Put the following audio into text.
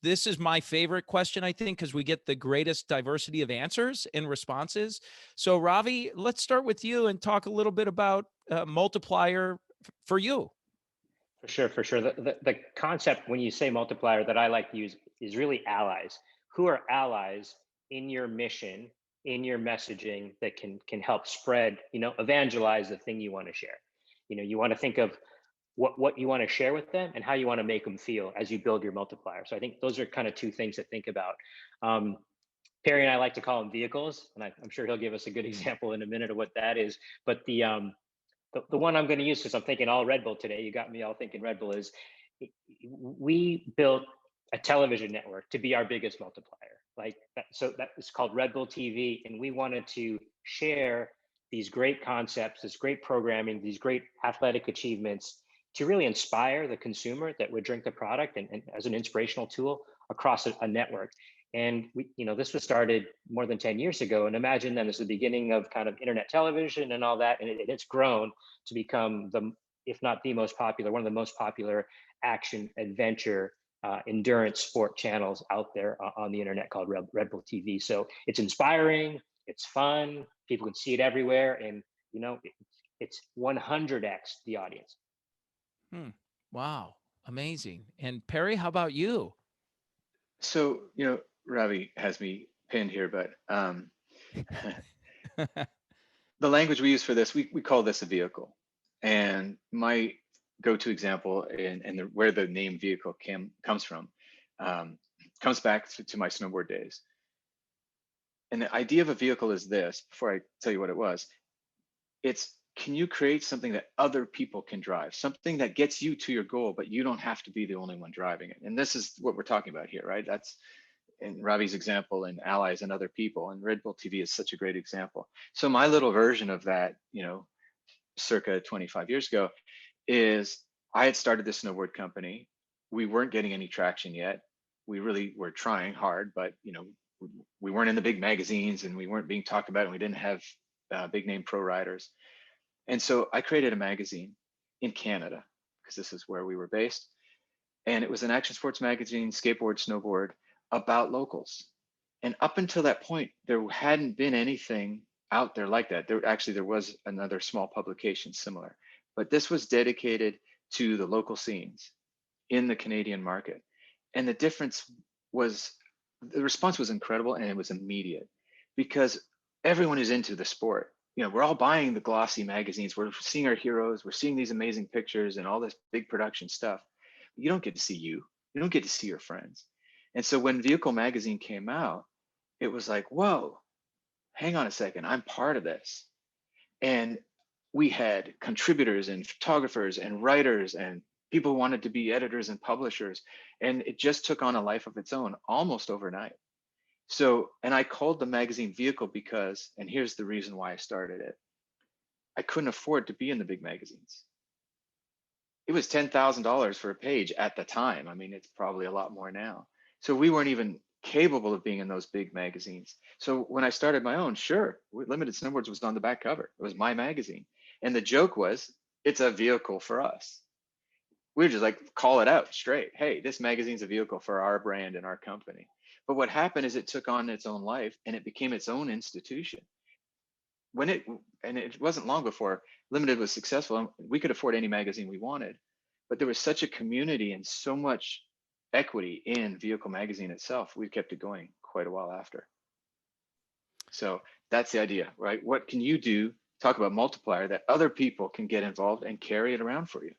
This is my favorite question, I think, because we get the greatest diversity of answers and responses. So, Ravi, let's start with you and talk a little bit about multiplier for you. For sure, for sure. The concept when you say multiplier that I like to use is really allies. Who are allies in your mission, in your messaging that can help spread, evangelize the thing you want to share. You want to think of what you want to share with them and how you want to make them feel as you build your multiplier. So I think those are kind of two things to think about. Um, Perry and I like to call them vehicles, and I'm sure he'll give us a good example in a minute of what that is. But the one I'm going to use, because I'm thinking all Red Bull today, you got me all thinking Red Bull, is we built a television network to be our biggest multiplier. Like that, so that is called Red Bull TV, and we wanted to share these great concepts, this great programming, these great athletic achievements to really inspire the consumer that would drink the product and as an inspirational tool across a network. And this was started more than 10 years ago. And imagine then as the beginning of kind of internet television and all that. And it's grown to become if not the most popular, one of the most popular action adventure endurance sport channels out there on the internet called Red Bull TV. So it's inspiring, it's fun, people can see it everywhere. And, it's 100x the audience. Wow. Amazing. And Perry, how about you? So, Ravi has me pinned here, but the language we use for this, we call this a vehicle. And my go-to example and where the name vehicle comes from, comes back to my snowboard days. And the idea of a vehicle is this, before I tell you what it was, can you create something that other people can drive, something that gets you to your goal, but you don't have to be the only one driving it? And this is what we're talking about here, right? That's in Ravi's example and allies and other people, and Red Bull TV is such a great example. So my little version of that, circa 25 years ago, is I had started this snowboard company. We weren't getting any traction yet. We really were trying hard, but we weren't in the big magazines and we weren't being talked about, and we didn't have big name pro riders. And so I created a magazine in Canada, because this is where we were based. And it was an action sports magazine, skateboard, snowboard, about locals. And up until that point, there hadn't been anything out there like that. There was another small publication similar, but this was dedicated to the local scenes in the Canadian market. And the difference was, the response was incredible, and it was immediate, because everyone is into the sport. We're all buying the glossy magazines. We're seeing our heroes. We're seeing these amazing pictures and all this big production stuff. You don't get to see you. You don't get to see your friends. And so when Vehicle Magazine came out, it was like, whoa, hang on a second. I'm part of this. And we had contributors and photographers and writers, and people who wanted to be editors and publishers. And it just took on a life of its own almost overnight. So, and I called the magazine Vehicle because, and here's the reason why I started it, I couldn't afford to be in the big magazines. It was $10,000 for a page at the time. I mean, it's probably a lot more now. So we weren't even capable of being in those big magazines. So when I started my own, sure, Limited Snowboards was on the back cover. It was my magazine. And the joke was, it's a vehicle for us. We were just like, call it out straight. Hey, this magazine's a vehicle for our brand and our company. But what happened is it took on its own life, and it became its own institution. And it wasn't long before Limited was successful. We could afford any magazine we wanted, but there was such a community and so much equity in Vehicle Magazine itself. We kept it going quite a while after. So that's the idea, right? What can you do? Talk about multiplier that other people can get involved and carry it around for you.